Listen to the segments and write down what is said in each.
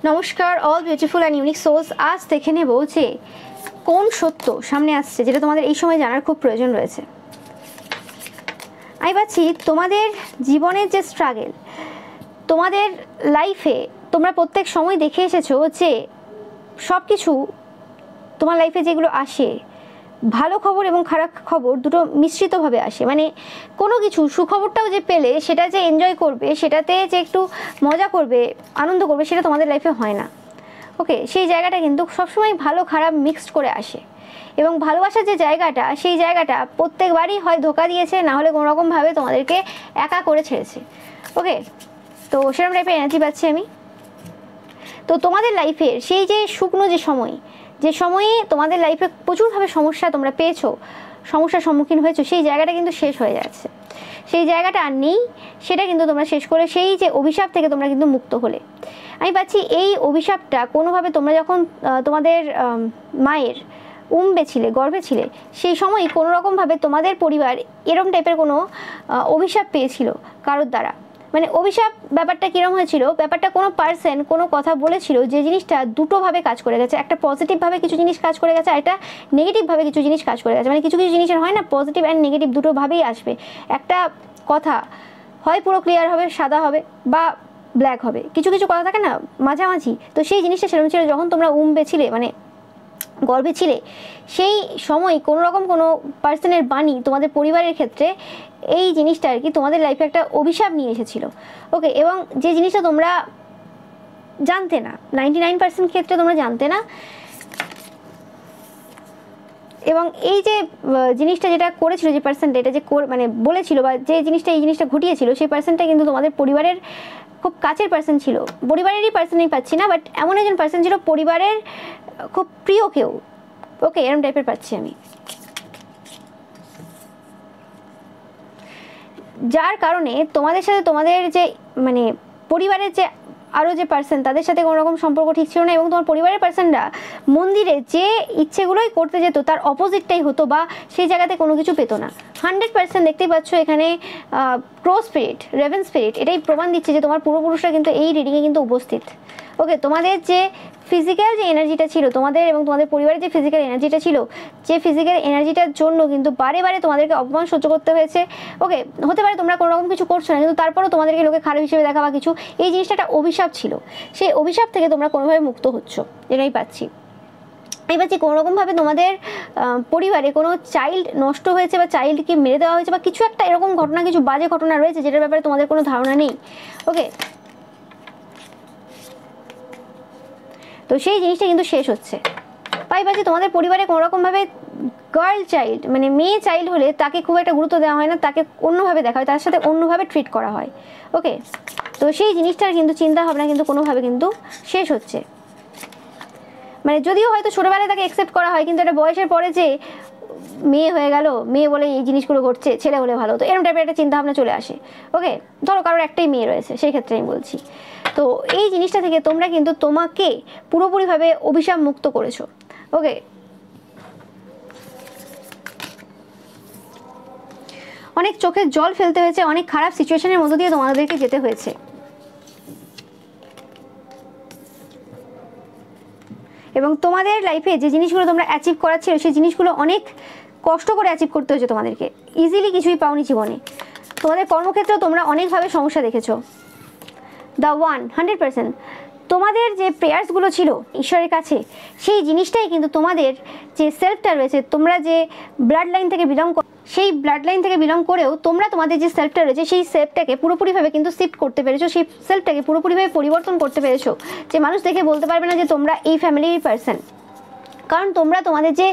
নমস্কার all beautiful and unique souls. আজ দেখে নেব যে কোন সত্য সামনে আসছে যেটা তোমাদের এই সময় জানার খুব প্রয়োজন রয়েছে। আমি পাচ্ছি তোমাদের জীবনের যে স্ট্রাগল, তোমাদের লাইফে তোমরা প্রত্যেক সময় দেখে এসেছো যে সব কিছু তোমার লাইফে যেগুলো আসে, ভালো খবর এবং খারাপ খবর দুটো মিশ্রিতভাবে আসে। মানে কোনো কিছু সুখবরটাও যে পেলে সেটা যে এনজয় করবে, সেটাতে যে একটু মজা করবে, আনন্দ করবে, সেটা তোমাদের লাইফে হয় না। ওকে, সেই জায়গাটা কিন্তু সবসময় ভালো খারাপ মিক্সড করে আসে। এবং ভালোবাসার যে জায়গাটা, সেই জায়গাটা প্রত্যেকবারই হয় ধোকা দিয়েছে, না হলে কোনোরকমভাবে তোমাদেরকে একা করে ছেড়েছে। ওকে, তো সেরকম টাইপের এনার্জি পাচ্ছি আমি। তো তোমাদের লাইফের সেই যে শুকনো যে সময়ে তোমাদের লাইফে প্রচুরভাবে সমস্যা তোমরা পেয়েছো, সমস্যার সম্মুখীন হয়েছো, সেই জায়গাটা কিন্তু শেষ হয়ে যাচ্ছে। সেই জায়গাটা আর নেই, সেটা কিন্তু তোমরা শেষ করে সেই যে অভিশাপ থেকে তোমরা কিন্তু মুক্ত হলে। আমি পাচ্ছি এই অভিশাপটা কোনোভাবে তোমরা যখন তোমাদের মায়ের গর্ভে ছিলে, সেই সময় কোনোরকমভাবে তোমাদের পরিবার এরম টাইপের কোনো অভিশাপ পেয়েছিল কারোর দ্বারা। মানে অভিশাপ ব্যাপারটা কীরকম হয়েছিল, ব্যাপারটা কোনো পার্সন কোনো কথা বলেছিল যে জিনিসটা দুটোভাবে কাজ করে গেছে। একটা পজিটিভভাবে কিছু জিনিস কাজ করে গেছে, আর একটা নেগেটিভভাবে কিছু জিনিস কাজ করে গেছে। মানে কিছু কিছু জিনিসের হয় না, পজিটিভ অ্যান্ড নেগেটিভ দুটোভাবেই আসবে। একটা কথা হয় পুরো ক্লিয়ার হবে, সাদা হবে, বা ব্ল্যাক হবে। কিছু কিছু কথা থাকে না মাঝামাঝি। তো সেই জিনিসটা সেরকম ছিল যখন তোমরা ছিলে, মানে গর্ভে ছিলে, সেই সময় কোনোরকম কোনো পার্সনের বাণী তোমাদের পরিবারের ক্ষেত্রে এই জিনিসটা আর কি তোমাদের লাইফে একটা অভিশাপ নিয়ে এসেছিলো। ওকে, এবং যে জিনিসটা তোমরা জানতে না, 99% ক্ষেত্রে তোমরা জানতে না। এবং এই যে জিনিসটা যেটা করেছিল, যে পার্সনটা এটা যে মানে বলেছিল বা যে জিনিসটা এই জিনিসটা ঘটিয়েছিল, সেই পার্সনটা কিন্তু তোমাদের পরিবারের খুব কাছের পার্সন ছিল। পরিবারেরই পার্সনই পাচ্ছি না, বাট এমন একজন পার্সন ছিল পরিবারের খুব প্রিয় কেউ। ওকে, এরম টাইপের পাচ্ছি আমি। যার কারণে তোমাদের সাথে তোমাদের যে মানে পরিবারের যে আরও যে পার্সন, তাদের সাথে কোনো রকম সম্পর্ক ঠিক ছিল না। এবং তোমার পরিবারের পার্সনরা মন্দিরে যে ইচ্ছেগুলোই করতে যেত তার অপোজিটটাই হতো, বা সেই জায়গাতে কোনো কিছু পেতো না। 100% দেখতেই পাচ্ছ এখানে ক্রো স্পিরিট, রেভেন স্পিরিট এটাই প্রমাণ দিচ্ছে যে তোমার পূর্বপুরুষরা কিন্তু এই রিডিংয়ে কিন্তু উপস্থিত। ওকে, তোমাদের যে ফিজিক্যাল যে এনার্জিটা ছিল তোমাদের এবং তোমাদের পরিবারের যে ফিজিক্যাল এনার্জিটা ছিল, যে ফিজিক্যাল এনার্জিটার জন্য কিন্তু বারে বারে তোমাদেরকে অপমান সহ্য করতে হয়েছে। ওকে, হতে পারে তোমরা কোনো রকম কিছু করছো না, কিন্তু তারপরেও তোমাদেরকে লোকে খারাপ হিসেবে দেখা বা কিছু, এই জিনিসটা একটা অভিশাপ ছিল। সেই অভিশাপ থেকে তোমরা কোনোভাবে মুক্ত হচ্ছ, এটাই পাচ্ছি। এই পাচ্ছি কোনোরকমভাবে তোমাদের পরিবারে কোনো চাইল্ড নষ্ট হয়েছে বা চাইল্ডকে মেরে দেওয়া হয়েছে বা কিছু একটা এরকম ঘটনা, কিছু বাজে ঘটনা রয়েছে যেটার ব্যাপারে তোমাদের কোনো ধারণা নেই। ওকে, তো সেই জিনিসটা কিন্তু শেষ হচ্ছে। পাচ্ছি তোমাদের পরিবারে কোনোরকমভাবে গার্ল চাইল্ড, মানে মেয়ে চাইল্ড হলে তাকে খুব একটা গুরুত্ব দেওয়া হয় না, তাকে অন্যভাবে দেখা হয়, তার সাথে অন্যভাবে ট্রিট করা হয়। ওকে, তো সেই জিনিসটার কিন্তু চিন্তা ভাবনা কিন্তু কোনোভাবে কিন্তু শেষ হচ্ছে। মানে যদিও হয়তো ছোটোবেলায় তাকে অ্যাকসেপ্ট করা হয়, কিন্তু একটা বয়সের পরে যে মেয়ে হয়ে গেল, মেয়ে বলে এই জিনিসগুলো ঘটছে, ছেলে হলে ভালো, তো এরকম টাইপের একটা চিন্তাভাবনা চলে আসে। ওকে, ধরো কারোর একটাই মেয়ে রয়েছে, সেই ক্ষেত্রে আমি বলছি। তো এই জিনিসটা থেকে তোমরা কিন্তু তোমাকে পুরোপুরিভাবে অভিশাপ মুক্ত করেছো। ওকে, অনেক চোখের জল ফেলতে হয়েছে, অনেক খারাপ সিচুয়েশনের মধ্য দিয়ে তোমাদেরকে যেতে হয়েছে। এবং তোমাদের লাইফে যে জিনিসগুলো তোমরা অ্যাচিভ করার ছিল, সেই জিনিসগুলো অনেক কষ্ট করে অ্যাচিভ করতে হয়েছে তোমাদেরকে। ইজিলি কিছুই পাওনি জীবনে। তোমাদের কর্মক্ষেত্রেও তোমরা অনেকভাবে সমস্যা দেখেছো। দ্য ওয়ান 100% তোমাদের যে প্রেয়ার্সগুলো ছিল ঈশ্বরের কাছে, সেই জিনিসটাই কিন্তু তোমাদের যে সেলফটা রয়েছে, তোমরা যে ব্লাড লাইন থেকে বিলং করো, সেই ব্লাড লাইন থেকে বিলং করেও তোমরা তোমাদের যে সেলফটা রয়েছে, সেই সেলফটাকে পুরোপুরিভাবে কিন্তু শিফট করতে পেরেছো, সেই সেলফটাকে পুরোপুরিভাবে পরিবর্তন করতে পেরেছো, যে মানুষ দেখে বলতে পারবে না যে তোমরা এই ফ্যামিলির পার্সন। কারণ তোমরা তোমাদের যে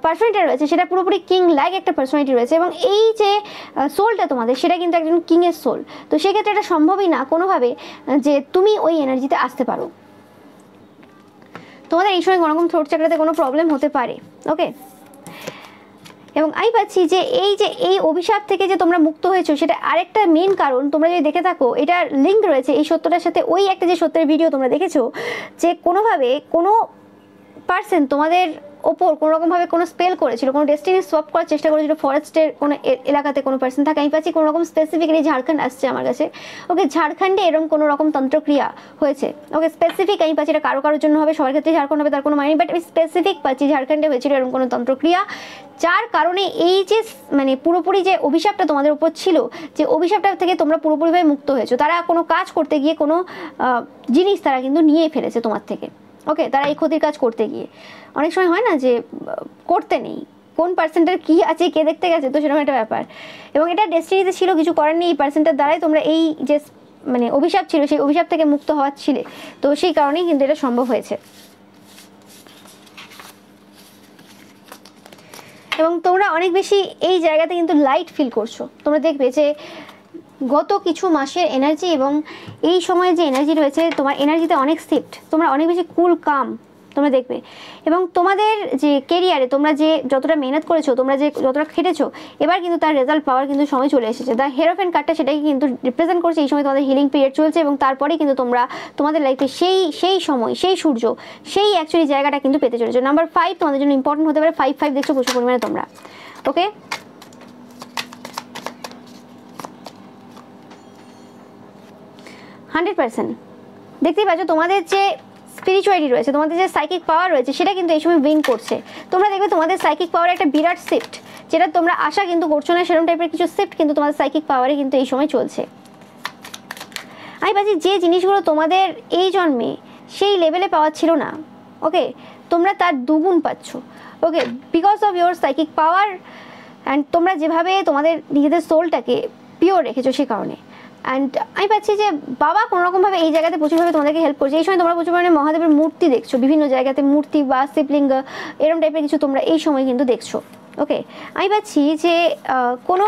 পার্সোনালিটি রয়েছে সেটা পুরোপুরি কিং লাইক একটা পার্সোনালিটি রয়েছে, এবং এই যে সোলটা তোমাদের, সেটা কিন্তু একজন কিংয়ের সোল। তো সেক্ষেত্রে এটা সম্ভবই না কোনোভাবে যে তুমি ওই এনার্জিতে আসতে পারো। তোমাদের এই সময় কোনোরকম থ্রোট চাকরাতে কোনো প্রবলেম হতে পারে। ওকে, এবং আমি পাচ্ছি যে এই অভিশাপ থেকে যে তোমরা মুক্ত হয়েছো, সেটা আরেকটা মেন কারণ তোমরা যদি দেখে থাকো, এটার লিঙ্ক রয়েছে এই সত্যটার সাথে। ওই একটা যে সত্যের ভিডিও তোমরা দেখেছো, যে কোনোভাবে কোনো পার্সন তোমাদের ওপর কোনোরকমভাবে কোনো স্পেল করেছিল, কোনো ডেস্টিনি সোয়াপ করার চেষ্টা করেছিল, ফরেস্টের কোনো এলাকাতে কোনো পার্সন থাকে। আমি পাচ্ছি কোনো রকম স্পেসিফিক্যালি ঝাড়খণ্ড আসছে আমার কাছে। ওকে, ঝাড়খণ্ডে এরকম কোনো রকম তন্ত্রক্রিয়া হয়েছে। ওকে, স্পেসিফিক আমি পাচ্ছি, এটা কারো কারোর জন্য হবে, সবার ক্ষেত্রে ঝাড়খণ্ড হবে তার কোনো মানে, বাট আমি স্পেসিফিক পাচ্ছি ঝাড়খণ্ডে হয়েছিল এরকম কোনো তন্ত্রক্রিয়া, যার কারণে এই যে মানে পুরোপুরি যে অভিশাপটা তোমাদের উপর ছিল, যে অভিশাপটা থেকে তোমরা পুরোপুরিভাবে মুক্ত হয়েছো। তারা কোনো কাজ করতে গিয়ে কোনো জিনিস তারা কিন্তু নিয়ে ফেলেছে তোমার থেকে। ওকে, তারা এই ক্ষতির কাজ করতে গিয়ে, অনেক সময় হয় না যে করতে নেই, কোন পার্সেন্টের কী আছে কে দেখতে গেছে, তো সেরকম একটা ব্যাপার। এবং এটা ডেস্টিনিতে ছিল, কিছু করার নেই, এই পার্সেন্টের দ্বারাই তোমরা এই যে মানে অভিশাপ ছিল সেই অভিশাপ থেকে মুক্ত হওয়ার ছিলে, তো সেই কারণেই কিন্তু এটা সম্ভব হয়েছে। এবং তোমরা অনেক বেশি এই জায়গাতে কিন্তু লাইট ফিল করছো। তোমরা দেখবে যে গত কিছু মাসের এনার্জি এবং এই সময়ে যে এনার্জি রয়েছে, তোমার এনার্জিতে অনেক শিফট, তোমরা অনেক বেশি কুল কাম তোমরা দেখবে। এবং তোমাদের যে কেরিয়ারে তোমরা যে যতটা মেহনত করেছো, তোমরা যে যতটা খেটেছো, এবার কিন্তু তার রেজাল্ট পাওয়ার কিন্তু সময় চলে এসেছে। দ্য হেরোফেন কার্ডটা সেটাকে কিন্তু রিপ্রেজেন্ট করছে। এই সময় তোমাদের হিলিং পিরিয়ড চলছে এবং তারপরেই কিন্তু তোমরা তোমাদের লাইফে সেই সময়, সেই সূর্য, সেই অ্যাকচুয়ালি জায়গাটা কিন্তু পেতে চলেছো। নাম্বার 5 তোমাদের জন্য ইম্পর্টেন্ট হতে পারে। 5 দেখছো প্রচুর পরিমাণে তোমরা। ওকে, 100% দেখতেই পাচ্ছ তোমাদের যে স্পিরিচুয়ালিটি রয়েছে, তোমাদের যে সাইকিক পাওয়ার রয়েছে, সেটা কিন্তু এই সময় উইন করছে। তোমরা দেখবে তোমাদের সাইকিক পাওয়ারে একটা বিরাট শিফট, যেটা তোমরা আশা কিন্তু করছো না, সেরকম টাইপের কিছু শিফট কিন্তু তোমাদের সাইকিক পাওয়ারে কিন্তু এই সময় চলছে। আমি ভাবছি যে জিনিসগুলো তোমাদের এই জন্মে সেই লেভেলে পাওয়া ছিল না, ওকে, তোমরা তার দুগুণ পাচ্ছ। Okay, because of your psychic power and তোমরা যেভাবে তোমাদের নিজেদের সোলটাকে পিওর রেখেছো সে কারণে। অ্যান্ড আমি পাচ্ছি যে বাবা কোনোরকমভাবে এই জায়গাতে প্রচুরভাবে তোমাদেরকে হেল্প করছে। এই সময় তোমরা প্রচুর পরিমাণে মহাদেবের মূর্তি দেখছো, বিভিন্ন জায়গাতে মূর্তি বা শিবলিঙ্গ এরকম টাইপের কিছু তোমরা এই সময় কিন্তু দেখছো। ওকে, আমি পাচ্ছি যে কোনো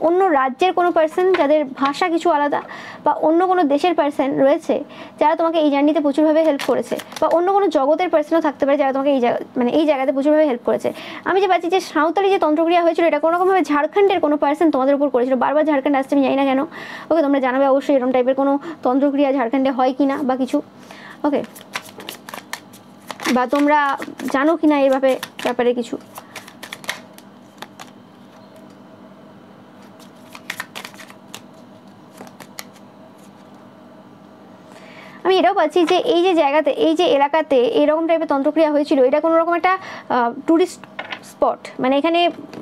অন্য রাজ্যের কোনো পার্সন যাদের ভাষা কিছু আলাদা, বা অন্য কোনো দেশের পার্সন রয়েছে যারা তোমাকে এই জার্নিতে প্রচুরভাবে হেল্প করেছে, বা অন্য কোনো জগতের পার্সনও থাকতে পারে যারা তোমাকে এই জায়গাতে প্রচুরভাবে হেল্প করেছে। আমি যে পাচ্ছি যে সাঁওতালি যে তন্ত্রক্রিয়া হয়েছিল, এটা কোনোরকমভাবে ঝাড়খণ্ডের কোনো পার্সন তোমাদের উপর করেছিল। বারবার ঝাড়খণ্ড আসছে, আমি জানি না কেন। ওকে, তোমরা জানাবে অবশ্যই এরকম টাইপের কোনো তন্ত্রক্রিয়া ঝাড়খণ্ডে হয় কি না বা কিছু। ওকে, বা তোমরা জানো কি না এই ব্যাপারে কিছু। আমি এটাও পাচ্ছি যে এই যে জায়গাতে, এই যে এলাকাতে এরকম টাইপের তন্ত্রক্রিয়া হয়েছিল, এটা কোনো রকম একটা ট্যুরিস্ট স্পট, মানে এখানে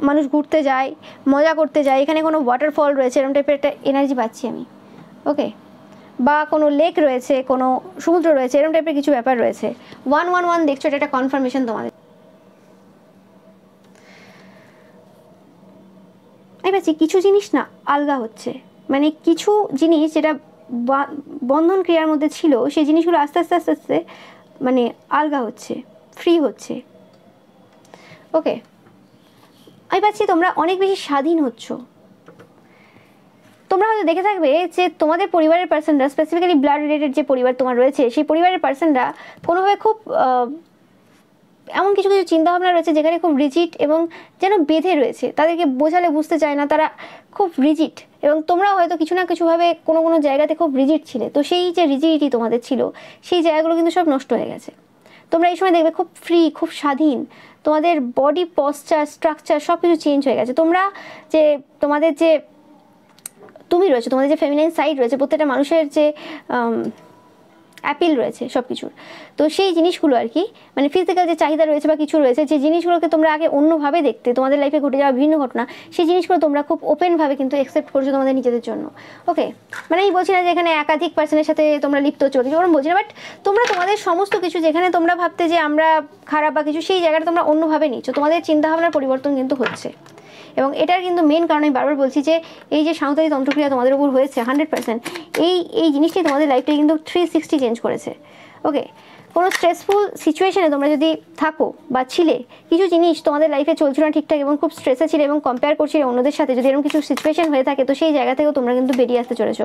মানুষ ঘুরতে যায়, মজা করতে যায়, এখানে কোনো ওয়াটারফল রয়েছে, এরকম টাইপের একটা এনার্জি পাচ্ছি আমি। ওকে, বা কোনো লেক রয়েছে, কোনো সমুদ্র রয়েছে, এরকম টাইপের কিছু ব্যাপার রয়েছে। 111 দেখছো, এটা একটা কনফার্মেশন তোমাদের। আমি পাচ্ছি কিছু জিনিস না আলগা হচ্ছে, মানে কিছু জিনিস যেটা বন্ধন ক্রিয়ার মধ্যে ছিল, সেই জিনিসগুলো আস্তে আস্তে আস্তে আস্তে মানে আলগা হচ্ছে, ফ্রি হচ্ছে। ওকে, আমি পাচ্ছি তোমরা অনেক বেশি স্বাধীন হচ্ছ। তোমরা হয়তো দেখে থাকবে যে তোমাদের পরিবারের পার্সনরা, স্পেসিফিক্যালি ব্লাড রিলেটেড যে পরিবার তোমার রয়েছে, সেই পরিবারের পার্সনরা কোনোভাবে খুব এমন কিছু কিছু চিন্তাভাবনা রয়েছে যেখানে খুব রিজিড এবং যেন বেঁধে রয়েছে, তাদেরকে বোঝালে বুঝতে চায় না, তারা খুব রিজিড। এবং তোমরাও হয়তো কিছু না কিছুভাবে কোনো কোনো জায়গাতে খুব রিজিড ছিলে, তো সেই যে রিজিডিটি তোমাদের ছিল, সেই জায়গাগুলো কিন্তু সব নষ্ট হয়ে গেছে। তোমরা এই সময় দেখবে খুব ফ্রি, খুব স্বাধীন, তোমাদের বডি পশ্চার, স্ট্রাকচার সব কিছু চেঞ্জ হয়ে গেছে। তোমরা যে তোমাদের যে তুমি রয়েছে, তোমাদের যে ফেমিনাইন সাইড রয়েছে, প্রত্যেকটা মানুষের যে অ্যাপিল রয়েছে সব কিছুর, তো সেই জিনিসগুলো আর কি, মানে ফিজিক্যাল যে চাহিদা রয়েছে বা কিছু রয়েছে, যে জিনিসগুলোকে তোমরা আগে অন্যভাবে দেখতে, তোমাদের লাইফে ঘটে যাওয়া বিভিন্ন ঘটনা, সেই জিনিসগুলো তোমরা খুব ওপেনভাবে কিন্তু অ্যাকসেপ্ট করছো তোমাদের নিজেদের জন্য। ওকে, মানে আমি বলছি না যে এখানে একাধিক পার্সনের সাথে তোমরা লিপ্ত হচ্ছ কিছু, ওরকম বলছি না, বাট তোমরা তোমাদের সমস্ত কিছু যেখানে তোমরা ভাবতে যে আমরা খারাপ বা কিছু, সেই জায়গাটা তোমরা অন্যভাবে নিচ্ছ, তোমাদের চিন্তাভাবনার পরিবর্তন কিন্তু হচ্ছে। এবং এটার কিন্তু মেন কারণ আমি বারবার বলছি যে এই যে সাঁওতালি তন্ত্রক্রিয়া তোমাদের উপর হয়েছে 100%, এই জিনিসটি তোমাদের লাইফটাকে কিন্তু 360 চেঞ্জ করেছে। ওকে, কোনো স্ট্রেসফুল সিচুয়েশনে তোমরা যদি থাকো বা ছিলে, কিছু জিনিস তোমাদের লাইফে চলছিল না ঠিকঠাক এবং খুব স্ট্রেসে ছিলে এবং কম্পেয়ার করছিলে অন্যদের সাথে, যদি এরকম কিছু সিচুয়েশন হয়ে থাকে, তো সেই জায়গা থেকেও তোমরা কিন্তু বেরিয়ে আসতে চলেছো।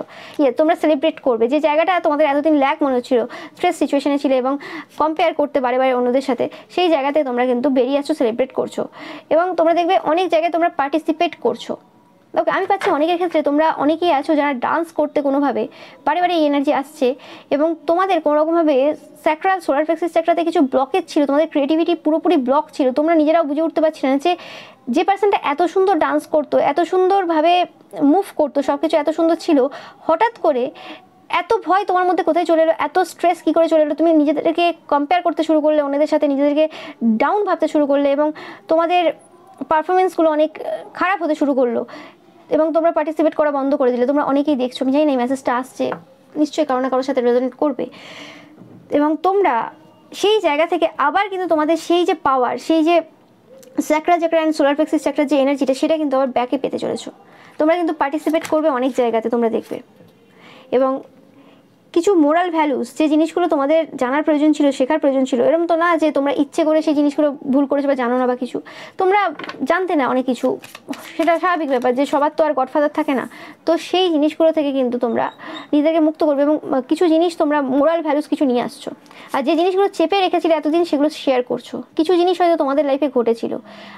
তোমরা সেলিব্রেট করবে যে জায়গাটা তোমাদের এতদিন ল্যাক মনে হচ্ছিল, স্ট্রেস সিচুয়েশনে ছিলে এবং কম্পেয়ার করতে বারে বারে অন্যদের সাথে, সেই জায়গাতে তোমরা কিন্তু বেরিয়ে আসছো, সেলিব্রেট করছো। এবং তোমরা দেখবে অনেক জায়গায় তোমরা পার্টিসিপেট করছো, ওকে, আমি পাচ্ছি অনেকের ক্ষেত্রে তোমরা অনেকেই আছো যারা ডান্স করতে কোনোভাবে বারে বারে এই এনার্জি আসছে এবং তোমাদের কোনোরকমভাবে স্যাক্রাল সোলার প্লেক্সাস চ্যাক্রাতে কিছু ব্লকেজ ছিল, তোমাদের ক্রিয়েটিভিটি পুরোপুরি ব্লক ছিল, তোমরা নিজেরাও বুঝে উঠতে পারছিলে না যে পার্সনটা এত সুন্দর ডান্স করতো, এত সুন্দরভাবে মুভ করতো, সব কিছু এত সুন্দর ছিল, হঠাৎ করে এত ভয় তোমার মধ্যে কোথায় চলে এলো, এত স্ট্রেস কী করে চলে এলো, তুমি নিজেদেরকে কম্পেয়ার করতে শুরু করলে অন্যদের সাথে, নিজেদেরকে ডাউন ভাবতে শুরু করলে এবং তোমাদের পারফরমেন্সগুলো অনেক খারাপ হতে শুরু করলো এবং তোমরা পার্টিসিপেট করা বন্ধ করে দিলে। তোমরা অনেকেই দেখছো, আমি জানি না এই মেসেজটা আসছে, নিশ্চয়ই কারো না কারোর সাথে রেজোনেট করবে এবং তোমরা সেই জায়গা থেকে আবার কিন্তু তোমাদের সেই যে পাওয়ার, সেই যে চ্যাক্রা অ্যান্ড সোলার প্লেক্সাস চ্যাক্রার যে এনার্জিটা, সেটা কিন্তু আবার ব্যাকে পেতে চলেছো। তোমরা কিন্তু পার্টিসিপেট করবে অনেক জায়গাতে, তোমরা দেখবে। এবং কিছু মোরাল ভ্যালুস, যে জিনিসগুলো তোমাদের জানার প্রয়োজন ছিল, শেখার প্রয়োজন ছিল, এরকম তো না যে তোমরা ইচ্ছে করে সেই জিনিসগুলো ভুল করেছো বা জানো না বা কিছু, তোমরা জানতে না অনেক কিছু, সেটা স্বাভাবিক ব্যাপার যে সবার তো আর গডফাদার থাকে না। তো সেই জিনিসগুলো থেকে কিন্তু তোমরা নিজেদেরকে মুক্ত করবে এবং কিছু জিনিস তোমরা মোরাল ভ্যালুস কিছু নিয়ে আসছো। আর যে জিনিসগুলো চেপে রেখেছিলে এতদিন, সেগুলো শেয়ার করছো। কিছু জিনিস হয়তো তোমাদের লাইফে ঘটেছিল,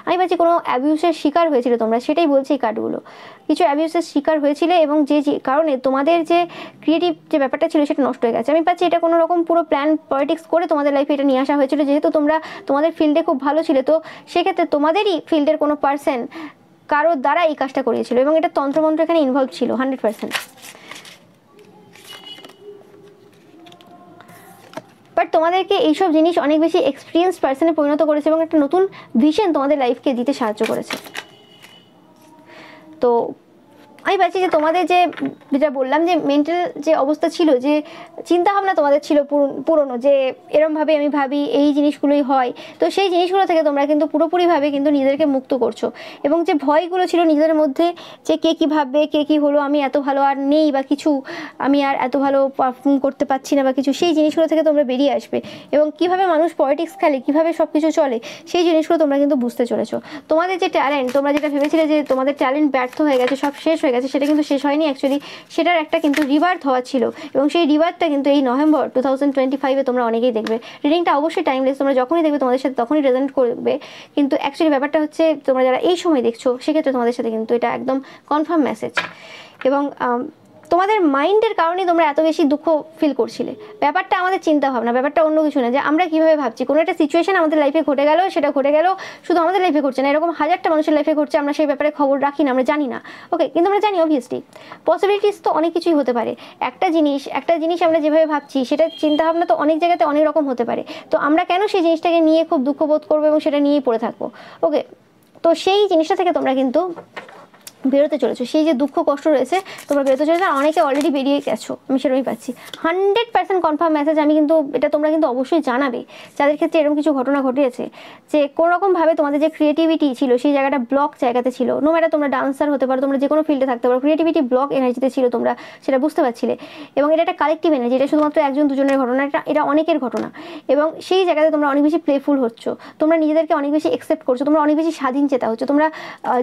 আমি ভাবছি কোনো অ্যাবিউসের শিকার হয়েছিল তোমরা, সেটাই বলছি এই কার্ডগুলো। কিছু অ্যাবিউসের শিকার হয়েছিলে এবং যে কারণে তোমাদের যে ক্রিয়েটিভ যে ব্যাপারটা ছিল সেটা নষ্ট হয়ে গেছে। আমি পাচ্ছি এটা কোনো রকম পুরো প্ল্যান পলিটিক্স করে তোমাদের লাইফে এটা নিয়ে আসা হয়েছিল, যেহেতু তোমরা তোমাদের ফিল্ডে খুব ভালো ছিলে, তো সেক্ষেত্রে তোমাদেরই ফিল্ডের কোনো পার্সন কারোর দ্বারা এই কাজটা করিয়েছিল এবং এটা তন্ত্রমন্ত্র এখানে ইনভলভ ছিল 100%। বাট তোমাদেরকে এইসব জিনিস অনেক বেশি এক্সপিরিয়েন্স পার্সনে পরিণত করেছে এবং একটা নতুন ভিশন তোমাদের লাইফকে দিতে সাহায্য করেছে। তো আমি পাচ্ছি যে তোমাদের যেটা বললাম যে মেন্টাল যে অবস্থা ছিল, যে চিন্তাভাবনা তোমাদের ছিল পুরনো, যে এরমভাবে আমি ভাবি, এই জিনিসগুলোই হয়, তো সেই জিনিসগুলো থেকে তোমরা কিন্তু পুরোপুরিভাবে কিন্তু নিজেদেরকে মুক্ত করছো। এবং যে ভয়গুলো ছিল নিজেদের মধ্যে, যে কে কী ভাববে, কে কী হলো, আমি এত ভালো আর নেই বা কিছু, আমি আর এত ভালো পারফর্ম করতে পারছি না বা কিছু, সেই জিনিসগুলো থেকে তোমরা বেরিয়ে আসবে এবং কীভাবে মানুষ পলিটিক্স খেলে, কীভাবে সব কিছু চলে, সেই জিনিসগুলো তোমরা কিন্তু বুঝতে চলেছো। তোমাদের যে ট্যালেন্ট, তোমরা যেটা ভেবেছিলে যে তোমাদের ট্যালেন্ট ব্যর্থ হয়ে গেছে, সব শেষ হয়ে গেছে, সেটা কিন্তু শেষ হয়নি। অ্যাকচুয়ালি সেটার একটা কিন্তু রিবার্থ হওয়া ছিল এবং সেই রিবার্থটা কিন্তু এই নভেম্বর 2025-এ তোমরা অনেকেই দেখবে। রিডিংটা অবশ্যই টাইমলেস, তোমরা যখনই দেখবে তোমাদের সাথে তখনই রেজোনেট করবে, কিন্তু অ্যাকচুয়ালি ব্যাপারটা হচ্ছে তোমরা যারা এই সময় দেখছো সেক্ষেত্রে তোমাদের সাথে কিন্তু এটা একদম কনফার্ম মেসেজ। এবং তোমাদের মাইন্ডের কারণেই তোমরা এত বেশি দুঃখ ফিল করছিলে। ব্যাপারটা আমাদের চিন্তা ভাবনা, ব্যাপারটা অন্য কিছু না, যে আমরা কীভাবে ভাবছি। কোনো একটা সিচুয়েশন আমাদের লাইফে ঘটে গেল, সেটা ঘটে গেল, শুধু আমাদের লাইফে ঘটছে না, এরকম হাজারটা মানুষের লাইফে ঘটছে, আমরা সেই ব্যাপারে খবর রাখি না, আমরা জানি না। ওকে, কিন্তু আমরা জানি অবভিয়াসলি পসিবিলিটিস তো অনেক কিছুই হতে পারে। একটা জিনিস আমরা যেভাবে ভাবছি, সেটা চিন্তাভাবনা তো অনেক জায়গাতে অনেক রকম হতে পারে। তো আমরা কেন সেই জিনিসটাকে নিয়ে খুব দুঃখ বোধ করবো এবং সেটা নিয়েই পড়ে থাকবো? ওকে, তো সেই জিনিসটা থেকে তোমরা কিন্তু বেরোতে চলেছো। সেই যে দুঃখ কষ্ট রয়েছে তোমরা বেরোতে চলেছো, আর অনেকে অলরেডি বেরিয়ে গেছো, আমি সেরকমই পাচ্ছি। 100% কনফার্ম মেসেজ। আমি কিন্তু এটা তোমরা কিন্তু অবশ্যই জানাবে যাদের ক্ষেত্রে এরকম কিছু ঘটনা ঘটিয়েছে, যে কোনোরকমভাবে তোমাদের যে ক্রিয়েটিভিটি ছিল সেই জায়গাটা ব্লক জায়গাতে ছিল। নো ম্যাটার তোমরা ডান্সার হতে পারো, তোমরা যে কোনো ফিল্ডে থাকতে পারো, ক্রিয়েটিভিটি ব্লক এনার্জিতে ছিল, তোমরা সেটা বুঝতে পারছিলে। এবং এটা একটা কালেকটিভ এনার্জি, এটা শুধুমাত্র একজন দুজনের ঘটনা, এটা অনেকের ঘটনা। এবং সেই জায়গাতে তোমরা অনেক বেশি প্লেফুল হচ্ছ, তোমরা নিজেদেরকে অনেক বেশি অ্যাকসেপ্ট করছো, তোমরা অনেক বেশি স্বাধীন চেতা হচ্ছে, তোমরা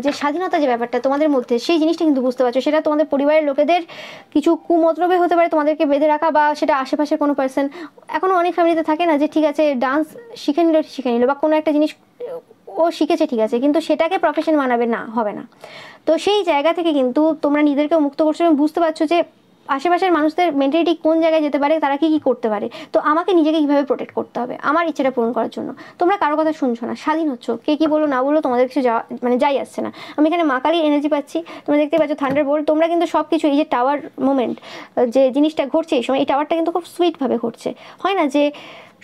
যে স্বাধীনতা যে ব্যাপারটা তোমাদের মধ্যে, সেই জিনিসটা কিন্তু বুঝতে পারছো। সেটা তোমাদের পরিবারের লোকেদের কিছু কুমতলবে হতে পারে তোমাদেরকে বেঁধে রাখা, বা সেটা আশেপাশের কোনো পার্সন, এখনও অনেক ফ্যামিলিতে থাকে না যে ঠিক আছে ডান্স শিখে নিল বা কোনো একটা জিনিস ও শিখেছে ঠিক আছে, কিন্তু সেটাকে প্রফেশন বানাবে না, হবে না। তো সেই জায়গা থেকে কিন্তু তোমরা নিজেদেরকে মুক্ত করছো এবং বুঝতে পারছো যে আশেপাশের মানুষদের মেন্টালিটি কোন জায়গায় যেতে পারে, তারা কী করতে পারে, তো আমাকে নিজেকে কীভাবে প্রোটেক্ট করতে হবে আমার ইচ্ছাটা পূরণ করার জন্য। তোমরা কারো কথা শুনছো না, স্বাধীন হচ্ছ, কে কী বলো না বলো তোমাদের কিছু যাই আসছে না। আমি এখানে মা কালীর এনার্জি পাচ্ছি, তোমরা দেখতে পাচ্ছ থান্ডারবোল্ট। তোমরা কিন্তু সব কিছু, এই যে টাওয়ার মোমেন্ট যে জিনিসটা ঘটছে এই সময়, এই টাওয়ারটা কিন্তু খুব সুইটভাবে ঘটছে। হয় না যে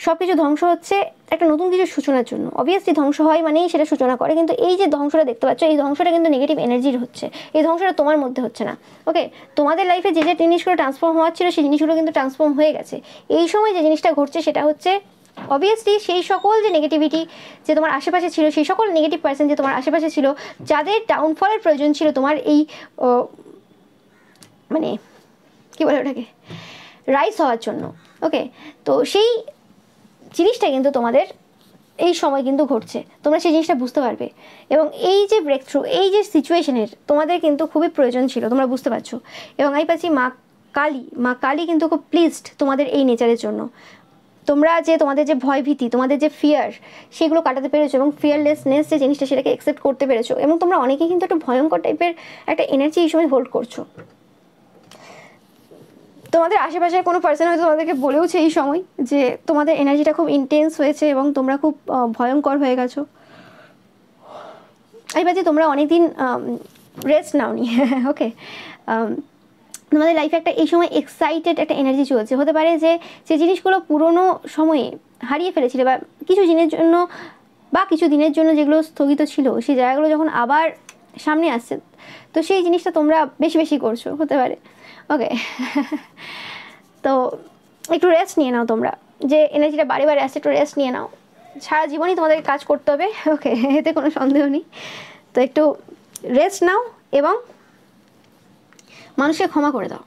সব কিছু ধ্বংস হচ্ছে একটা নতুন কিছু সূচনার জন্য, অবভিয়াসলি ধ্বংস হয় মানেই সেটা সূচনা করে, কিন্তু এই যে ধ্বংসটা দেখতে পাচ্ছ, এই ধ্বংসটা কিন্তু নেগেটিভ এনার্জির হচ্ছে, এই ধ্বংসটা তোমার মধ্যে হচ্ছে না। ওকে, তোমাদের লাইফে যে জিনিসগুলো ট্রান্সফর্ম হওয়ার ছিল সেই জিনিসগুলো কিন্তু ট্রান্সফর্ম হয়ে গেছে। এই সময় যে জিনিসটা ঘটছে সেটা হচ্ছে অবভিয়াসলি সেই সকল যে নেগেটিভিটি যে তোমার আশেপাশে ছিল, সেই সকল নেগেটিভ পার্সন যে তোমার আশেপাশে ছিল, যাদের ডাউনফলের প্রয়োজন ছিল তোমার এই মানে কী বলে ওটাকে, রাইস হওয়ার জন্য। ওকে, তো সেই জিনিসটা কিন্তু তোমাদের এই সময় কিন্তু ঘটছে, তোমরা সেই জিনিসটা বুঝতে পারবে। এবং এই যে ব্রেক থ্রু, এই যে সিচুয়েশনের তোমাদের কিন্তু খুবই প্রয়োজন ছিল, তোমরা বুঝতে পারছো। এবং আমি পাচ্ছি মা কালী কিন্তু খুব প্লিজড তোমাদের এই নেচারের জন্য। তোমরা যে তোমাদের যে ভয়ভীতি, তোমাদের যে ফিয়ার, সেগুলো কাটাতে পেরেছো এবং ফিয়ারলেসনেস যে জিনিসটা সেটাকে অ্যাকসেপ্ট করতে পেরেছো। এবং তোমরা অনেকেই কিন্তু একটা ভয়ঙ্কর টাইপের একটা এনার্জি এই সময় হোল্ড করছো। তোমাদের আশেপাশের কোনো পার্সন হয়তো তোমাদেরকে বলেওছে এই সময় যে তোমাদের এনার্জিটা খুব ইন্টেন্স হয়েছে এবং তোমরা খুব ভয়ঙ্কর হয়ে গেছো। এবার যে তোমরা অনেকদিন রেস্ট নাওনি, ওকে, তোমাদের লাইফে একটা এই সময় এক্সাইটেড একটা এনার্জি চলছে। হতে পারে যে যে জিনিসগুলো পুরোনো সময়ে হারিয়ে ফেলেছিলে বা কিছু দিনের জন্য যেগুলো স্থগিত ছিল, সেই জায়গাগুলো যখন আবার সামনে আসছে, তো সেই জিনিসটা তোমরা বেশি বেশি করছো, হতে পারে। ওকে, তো একটু রেস্ট নিয়ে নাও। তোমরা যে এনার্জিটা বারে বারে আসছে, একটু রেস্ট নিয়ে নাও। সারা জীবনই তোমাদেরকে কাজ করতে হবে, ওকে, এতে কোনো সন্দেহ নেই। তো একটু রেস্ট নাও এবং মানুষকে ক্ষমা করে দাও,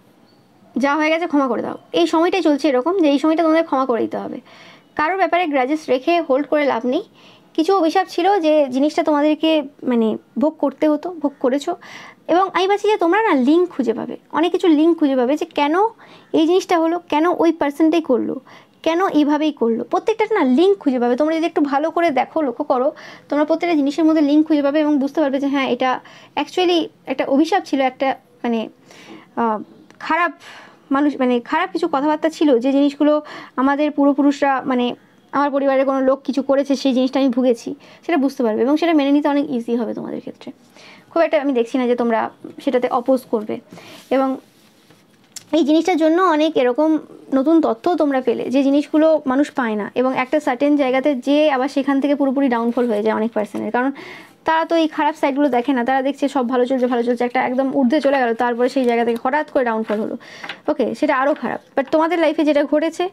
যা হয়ে গেছে ক্ষমা করে দাও। এই সময়টাই চলছে এরকম যে এই সময়টা তোমাদের ক্ষমা করে দিতে হবে। কারোর ব্যাপারে গ্রাজেস রেখে হোল্ড করে লাভ নেই। কিছু অভিশাপ ছিল যে জিনিসটা তোমাদেরকে মানে ভোগ করতে হতো, ভোগ করেছো। এবং আমি ভাবছি যে তোমরা না লিঙ্ক খুঁজে পাবে, অনেক কিছু লিঙ্ক খুঁজে পাবে যে কেন এই জিনিসটা হলো, কেন ওই পার্সনটাই করলো, কেন এইভাবেই করলো। প্রত্যেকটা না লিঙ্ক খুঁজে পাবে। তোমরা যদি একটু ভালো করে দেখো, লক্ষ্য করো, তোমরা প্রত্যেকটা জিনিসের মধ্যে লিঙ্ক খুঁজে পাবে এবং বুঝতে পারবে যে হ্যাঁ, এটা অ্যাকচুয়ালি একটা অভিশাপ ছিল, একটা মানে খারাপ মানুষ, মানে খারাপ কিছু কথাবার্তা ছিল, যে জিনিসগুলো আমাদের পূর্বপুরুষরা, মানে আমার পরিবারের কোনো লোক কিছু করেছে, সেই জিনিসটা আমি ভুগেছি, সেটা বুঝতে পারবে এবং সেটা মেনে নিতে অনেক ইজি হবে তোমাদের ক্ষেত্রে। খুব একটা আমি দেখছি না যে তোমরা সেটাতে অপোজ করবে। এবং এই জিনিসটার জন্য অনেক এরকম নতুন তথ্য তোমরা পেলে, যে জিনিসগুলো মানুষ পায় না। এবং একটা সার্টেন জায়গাতে যে আবার সেখান থেকে পুরোপুরি ডাউনফল হয়ে যায় অনেক পার্সনের, কারণ তারা তো এই খারাপ সাইডগুলো দেখে না। তারা দেখছে সব ভালো চলছে, একটা একদম ঊর্ধ্বে চলে গেল, তারপরে সেই জায়গা থেকে হঠাৎ করে ডাউনফল হলো, ওকে, সেটা আরও খারাপ। বাট তোমাদের লাইফে যেটা ঘটেছে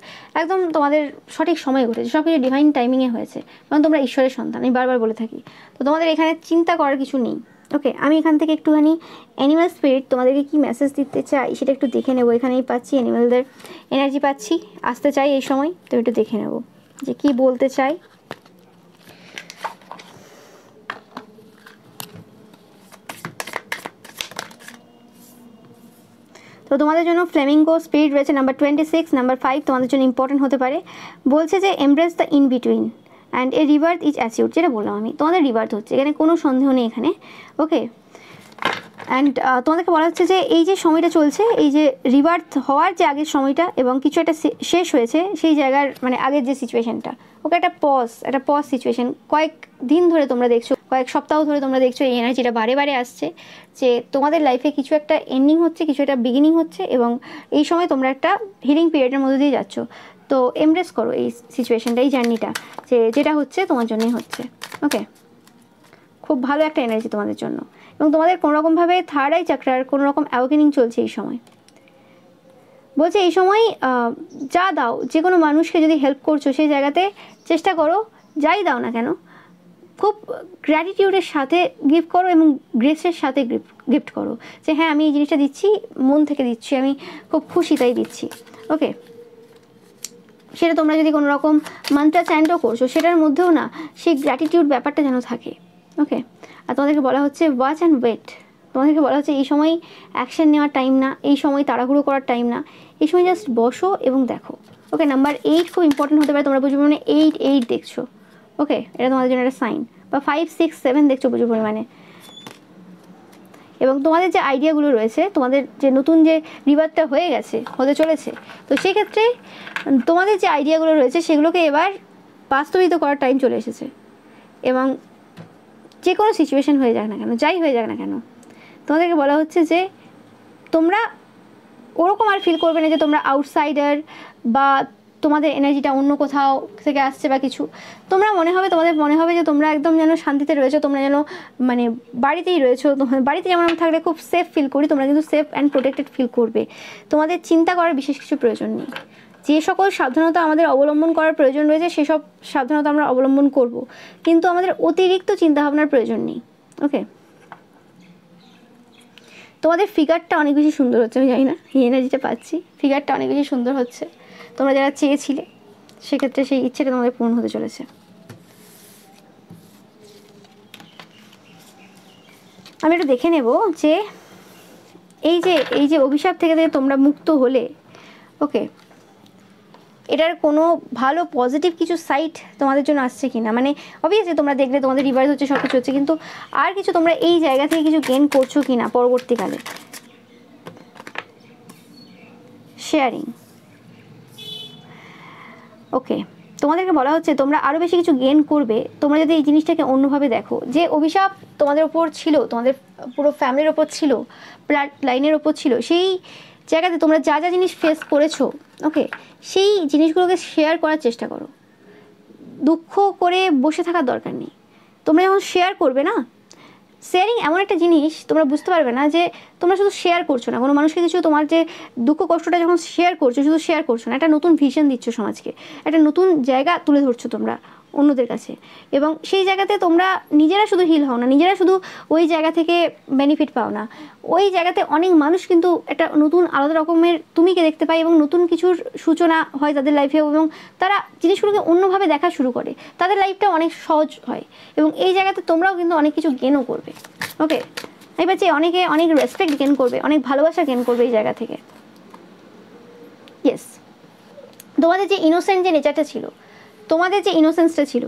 একদম তোমাদের সঠিক সময়ে ঘটেছে, সব কিছু ডিভাইন টাইমিংয়ে হয়েছে, কারণ তোমরা ঈশ্বরের সন্তান, আমি বারবার বলে থাকি। তো তোমাদের এখানে চিন্তা করার কিছু নেই, ওকে। আমি এখান থেকে একটুখানি অ্যানিম্যাল স্পিরিট তোমাদেরকে কি মেসেজ দিতে চাই সেটা একটু দেখে নেবো। এখানেই পাচ্ছি অ্যানিম্যালদের এনার্জি পাচ্ছি, আসতে চাই এই সময়, তো একটু দেখে নেবো যে কি বলতে চাই। তো তোমাদের জন্য ফ্লেমিঙ্গো স্পিরিট রয়েছে নাম্বার 26, নাম্বার 5 তোমাদের জন্য ইম্পর্টেন্ট হতে পারে। বলছে যে embrace the in between and a rebirth is achieved, যেটা বললাম আমি, তোমাদের রিবার্থ হচ্ছে, এখানে কোনো সন্দেহ নেই এখানে, ওকে। অ্যান্ড তোমাদেরকে বলা হচ্ছে যে এই যে সময়টা চলছে, এই যে রিবার্থ হওয়ার যে আগের সময়টা এবং কিছু একটা শেষ হয়েছে সেই জায়গার, মানে আগের যে সিচুয়েশনটা, ওকে, একটা পজ সিচুয়েশন। কয়েক দিন ধরে তোমরা দেখছো, কয়েক সপ্তাহ ধরে তোমরা দেখছো এই এনার্জিটা বারে বারে আসছে যে তোমাদের লাইফে কিছু একটা এন্ডিং হচ্ছে, কিছু একটা বিগিনিং হচ্ছে এবং এই সময় তোমরা একটা হিলিং পিরিয়ডের মধ্যে দিয়ে যাচ্ছ। তো এমব্রেস করো এই সিচুয়েশনটা, এই জার্নিটা, যেটা হচ্ছে তোমার জন্যই হচ্ছে, ওকে। খুব ভালো একটা এনার্জি তোমাদের জন্য। এবং তোমাদের কোনোরকমভাবে থার্ড আই চাকরার কোনো রকম অ্যাওয়েকেনিং চলছে এই সময়। বলছে এই সময় যা দাও, যে কোনো মানুষকে যদি হেল্প করছো সেই জায়গাতে চেষ্টা করো, যাই দাও না কেন, খুব গ্র্যাটিটিউডের সাথে গিফট করো এবং গ্রেসের সাথে গিফট করো, যে হ্যাঁ আমি এই জিনিসটা দিচ্ছি, মন থেকে দিচ্ছি, আমি খুব খুশি তাই দিচ্ছি, ওকে। সেটা তোমরা যদি কোনো রকম মন্ত্র চ্যান্টও করছো, সেটার মধ্যেও না সেই গ্র্যাটিটিউড ব্যাপারটা যেন থাকে, ওকে। আর তোমাদেরকে বলা হচ্ছে ওয়াচ অ্যান্ড ওয়েট, তোমাদেরকে বলা হচ্ছে এই সময় অ্যাকশন নেওয়ার টাইম না, এই সময় তাড়াহুড়ো করার টাইম না, এই সময় জাস্ট বসো এবং দেখো, ওকে। নাম্বার 8 খুব ইম্পর্টেন্ট হতে পারে, তোমরা প্রচুর পরিমাণে 8 দেখছো, ওকে, এটা তোমাদের জন্য একটা সাইন। বা 5, 6, 7 দেখছো প্রচুর পরিমাণে। এবং তোমাদের যে আইডিয়াগুলো রয়েছে, তোমাদের যে নতুন যে রিবার্থটা হতে চলেছে, তো সেক্ষেত্রে তোমাদের যে আইডিয়াগুলো রয়েছে সেগুলোকে এবার বাস্তবিত করার টাইম চলে এসেছে। এবং যে কোনো সিচুয়েশন হয়ে যাক না কেন, যাই হয়ে যাক না কেন, তোমাদেরকে বলা হচ্ছে যে তোমরা ওরকম আর ফিল করবে না যে তোমরা আউটসাইডার বা তোমাদের এনার্জিটা অন্য কোথাও থেকে আসছে বা কিছু। তোমাদের মনে হবে যে তোমরা একদম যেন শান্তিতে রয়েছো, তোমরা যেন মানে বাড়িতেই রয়েছো। বাড়িতে যেমন আমরা থাকলে খুব সেফ ফিল করি, তোমরা কিন্তু সেফ অ্যান্ড প্রোটেক্টেড ফিল করবে। তোমাদের চিন্তা করার বিশেষ কিছু প্রয়োজন নেই। যে সকল সাবধানতা আমাদের অবলম্বন করার প্রয়োজন রয়েছে সেসব সাবধানতা আমরা অবলম্বন করব, কিন্তু আমাদের অতিরিক্ত চিন্তাভাবনার প্রয়োজন নেই, ওকে। তোমাদের ফিগারটা অনেক বেশি সুন্দর হচ্ছে, আমি জানি না, এই এনার্জিটা পাচ্ছি, ফিগারটা অনেক বেশি সুন্দর হচ্ছে। তোমরা যারা চেয়েছিলে সেক্ষেত্রে সেই ইচ্ছেটা তোমাদের পূর্ণ হতে চলেছে। আমি একটু দেখে নেব যে এই যে অভিশাপ থেকে তোমরা মুক্ত হলে, ওকে, এটার কোনো ভালো পজিটিভ কিছু সাইট তোমাদের জন্য আসছে কিনা, মানে অবভিয়াসলি তোমরা দেখলে তোমাদের রিভার্স হচ্ছে, সব কিছু হচ্ছে, কিন্তু আর কিছু তোমরা এই জায়গা থেকে কিছু গেইন করছো কিনা পরবর্তীকালে। শেয়ারিং, ওকে, তোমাদেরকে বলা হচ্ছে তোমরা আরও বেশি কিছু গেইন করবে তোমরা যদি এই জিনিসটাকে অন্যভাবে দেখো। যে অভিশাপ তোমাদের ওপর ছিল, তোমাদের পুরো ফ্যামিলির ওপর ছিল, ব্লাড লাইনের ওপর ছিল, সেই জায়গাতে তোমরা যা যা জিনিস ফেস করেছো, ওকে, সেই জিনিসগুলোকে শেয়ার করার চেষ্টা করো। দুঃখ করে বসে থাকার দরকার নেই। তোমরা যখন শেয়ার করবে না, শেয়ারিং এমন একটা জিনিস তোমরা বুঝতে পারবে না যে তোমরা শুধু শেয়ার করছো না কোনো মানুষকে কিছু, তোমার যে দুঃখ কষ্টটা যখন শেয়ার করছো, শুধু শেয়ার করছো না, একটা নতুন ভিশন দিচ্ছ সমাজকে, একটা নতুন জায়গা তুলে ধরছো তোমরা অন্যদের কাছে, এবং সেই জায়গাতে তোমরা নিজেরা শুধু হিল হও না, নিজেরা শুধু ওই জায়গা থেকে বেনিফিট পাও না, ওই জায়গাতে অনেক মানুষ কিন্তু একটা নতুন আলাদা রকমের তুমিকে দেখতে পায় এবং নতুন কিছুর সূচনা হয় তাদের লাইফেও, এবং তারা জিনিসগুলোকে অন্যভাবে দেখা শুরু করে, তাদের লাইফটা অনেক সহজ হয়, এবং এই জায়গাতে তোমরাও কিন্তু অনেক কিছু গেনও করবে। ওকে, এই পাচ্ছি অনেকে অনেক রেসপেক্ট গেন করবে, অনেক ভালোবাসা গেন করবে এই জায়গা থেকে। ইয়েস, তোমাদের যে ইনোসেন্ট যে নেচারটা ছিল, তোমাদের যে ইনোসেন্সটা ছিল,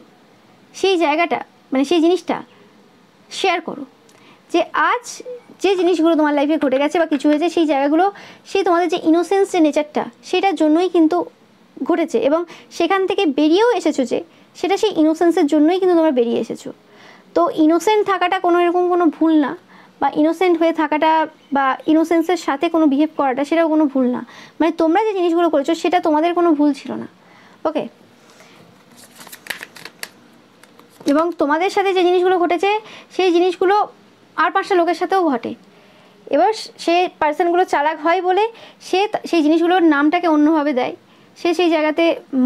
সেই জায়গাটা মানে সেই জিনিসটা শেয়ার করো। যে আজ যে জিনিসগুলো তোমার লাইফে ঘটে গেছে বা কিছু হয়েছে, সেই জায়গাগুলো সেই তোমাদের যে ইনোসেন্স যে নেচারটা, সেটার জন্যই কিন্তু ঘটেছে, এবং সেখান থেকে বেরিয়েও এসেছো, যে সেটা সেই ইনোসেন্সের জন্যই কিন্তু তোমরা বেরিয়ে এসেছো। তো ইনোসেন্ট থাকাটা কোনো এরকম কোনো ভুল না, বা ইনোসেন্ট হয়ে থাকাটা বা ইনোসেন্সের সাথে কোনো বিহেভ করাটা সেটাও কোনো ভুল না, মানে তোমরা যে জিনিসগুলো করেছো সেটা তোমাদের কোনো ভুল ছিল না। ওকে, এবং তোমাদের সাথে যে জিনিসগুলো ঘটেছে সেই জিনিসগুলো আর 5টা লোকের সাথেও ঘটে। এবার সে পার্সনগুলো চালাক হয় বলে সে সেই জিনিসগুলোর নামটাকে অন্যভাবে দেয়, সে সেই জায়গাতে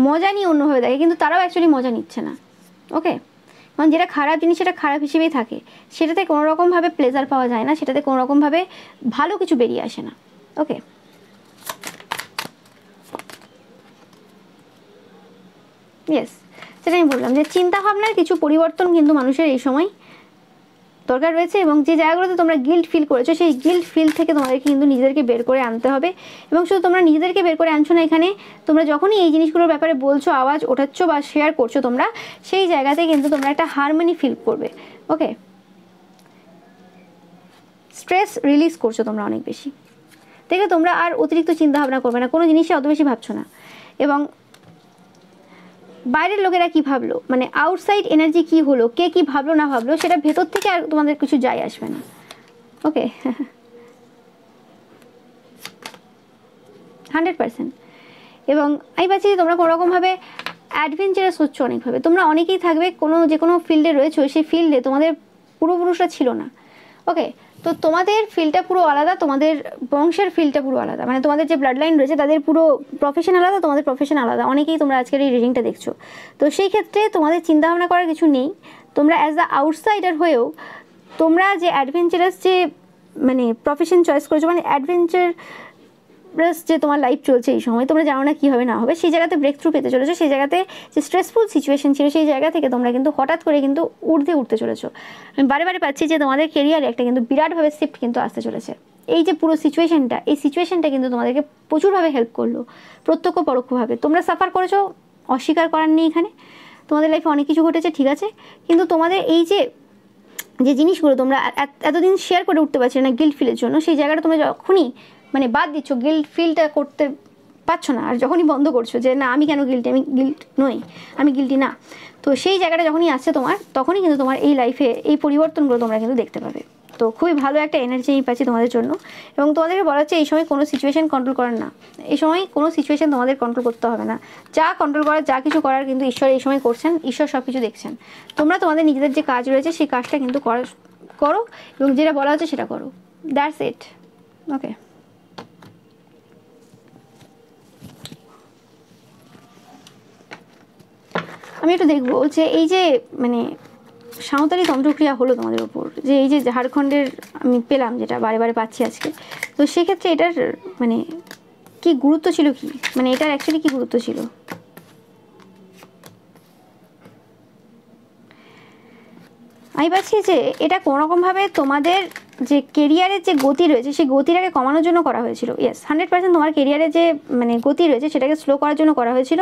মজা নিয়ে অন্যভাবে দেখে, কিন্তু তারাও অ্যাকচুয়ালি মজা নিচ্ছে না। ওকে, মানে যেটা খারাপ জিনিস সেটা খারাপ হিসেবেই থাকে, সেটাতে কোনো রকমভাবে প্লেজার পাওয়া যায় না, সেটাতে কোনো রকমভাবে ভালো কিছু বেরিয়ে আসে না। ওকে, ইয়েস, সেটা আমি বললাম যে চিন্তাভাবনার কিছু পরিবর্তন কিন্তু মানুষের এই সময় দরকার রয়েছে, এবং যে জায়গাগুলোতে তোমরা গিল্ট ফিল করেছো সেই গিল্ট ফিল থেকে তোমাদেরকে কিন্তু নিজেদেরকে বের করে আনতে হবে। এবং শুধু তোমরা নিজেদেরকে বের করে আনছো না, এখানে তোমরা যখনই এই জিনিসগুলোর ব্যাপারে বলছো, আওয়াজ ওঠাচ্ছ বা শেয়ার করছো, তোমরা সেই জায়গাতে কিন্তু তোমরা একটা হারমোনি ফিল করবে। ওকে, স্ট্রেস রিলিজ করছো তোমরা অনেক বেশি, দেখে তোমরা আর অতিরিক্ত চিন্তা ভাবনা করবে না, কোনো জিনিসে অত বেশি ভাবছো না, এবং বাইরের লোকেরা কি ভাবলো, মানে আউটসাইড এনার্জি কি হলো, কে কি ভাবলো না ভাবলো, সেটা ভেতর থেকে আর তোমাদের কিছু যায় আসবে না। ওকে, 100%। এবং আমি পাচ্ছি যে তোমরা কোনোরকমভাবে অ্যাডভেঞ্চারাস হচ্ছে অনেকভাবে, তোমরা অনেকেই থাকবে যে কোনো ফিল্ডে রয়েছে, সেই ফিল্ডে তোমাদের পূর্বপুরুষরা ছিল না। ওকে, তো তোমাদের ফিল্ডটা পুরো আলাদা, তোমাদের বংশের ফিল্ডটা পুরো আলাদা, মানে তোমাদের যে ব্লাড লাইন রয়েছে তাদের পুরো প্রফেশন আলাদা, তোমাদের প্রফেশন আলাদা, অনেকেই তোমরা আজকের এই রিডিংটা দেখছো। তো সেই ক্ষেত্রে তোমাদের চিন্তাভাবনা করার কিছু নেই, তোমরা অ্যাজ দ্য আউটসাইডার হয়েও তোমরা যে অ্যাডভেঞ্চারাস যে মানে প্রফেশন চয়েস করেছো, মানে অ্যাডভেঞ্চারাস যে তোমার লাইফ চলছে এই সময়, তোমরা জানো না কী হবে না হবে, সেই জায়গাতে ব্রেক থ্রু পেতে চলেছো, সেই জায়গাতে যে স্ট্রেসফুল সিচুয়েশন ছিল সেই জায়গা থেকে তোমরা কিন্তু হঠাৎ করে কিন্তু ঊর্ধ্বে উঠতে চলেছো। আমি বারে বারে পাচ্ছি যে তোমাদের কেরিয়ারে একটা কিন্তু বিরাটভাবে শিফট কিন্তু আসতে চলেছে। এই যে পুরো সিচুয়েশনটা, এই সিচুয়েশনটা কিন্তু তোমাদেরকে প্রচুরভাবে হেল্প করলো, প্রত্যক্ষ পরোক্ষভাবে। তোমরা সাফার করেছো, অস্বীকার করার নেই এখানে, তোমাদের লাইফে অনেক কিছু ঘটেছে, ঠিক আছে, কিন্তু তোমাদের এই যে জিনিসগুলো তোমরা এতদিন শেয়ার করে উঠতে পারছিলে না গিল্ট ফিলের জন্য, সেই জায়গাটা তোমরা যখনই মানে বাদ দিচ্ছ, গিল্ট ফিলটা করতে পারছো না, আর যখনই বন্ধ করছো যে না আমি কেন গিল্টি, আমি গিল্ট নই, আমি গিল্টি না, তো সেই জায়গাটা যখনই আসছে তোমার, তখনই কিন্তু তোমার এই লাইফে এই পরিবর্তনগুলো তোমরা কিন্তু দেখতে পাবে। তো খুবই ভালো একটা এনার্জি আমি পাচ্ছি তোমাদের জন্য, এবং তোমাদেরকে বলা হচ্ছে এই সময় কোনো সিচুয়েশন কন্ট্রোল করার না, এই সময় কোনো সিচুয়েশন তোমাদের কন্ট্রোল করতে হবে না, যা কন্ট্রোল করার যা কিছু করার কিন্তু ঈশ্বর এই সময় করছেন, ঈশ্বর সব কিছু দেখছেন। তোমরা তোমাদের নিজেদের যে কাজ রয়েছে সেই কাজটা কিন্তু করো, এবং যেটা বলা হচ্ছে সেটা করো, দ্যাটস ইট। ওকে, আমি একটু দেখবো যে এই যে মানে সাঁওতালি তন্ত্রক্রিয়া হলো তোমাদের ওপর, যে এই যে ঝাড়খণ্ডের আমি পেলাম, যেটা বারে বারে পাচ্ছি আজকে, তো সেক্ষেত্রে এটার মানে কি গুরুত্ব ছিল, কি মানে এটার অ্যাকচুয়ালি কি গুরুত্ব ছিল? আমি পাচ্ছি যে এটা কোনোরকমভাবে তোমাদের যে কেরিয়ারের যে গতি রয়েছে সেই গতিটাকে কমানোর জন্য করা হয়েছিল। ইয়েস, 100% তোমার কেরিয়ারের যে মানে গতি রয়েছে সেটাকে স্লো করার জন্য করা হয়েছিল,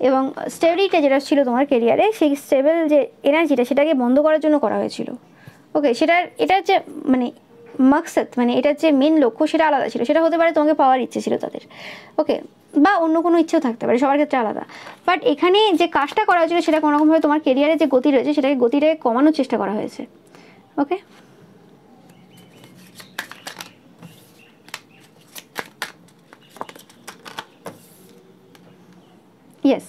এবং স্টেবিলিটি যেটা ছিল তোমার কেরিয়ারে, সেই স্টেবল যে এনার্জিটা সেটাকে বন্ধ করার জন্য করা হয়েছিল। ওকে, এটার যে মানে মাকসাদ, মানে এটার যে মেন লক্ষ্য সেটা আলাদা ছিল। সেটা হতে পারে তোমাকে পাওয়ার ইচ্ছে ছিল তাদের, ওকে, বা অন্য কোনো ইচ্ছেও থাকতে পারে, সবার ক্ষেত্রে আলাদা। বাট এখানে যে কাজটা করা হয়েছিল সেটা কোনোরকমভাবে তোমার কেরিয়ারে যে গতি রয়েছে সেটাকে গতিটাকে কমানোর চেষ্টা করা হয়েছে। ওকে, ইয়েস,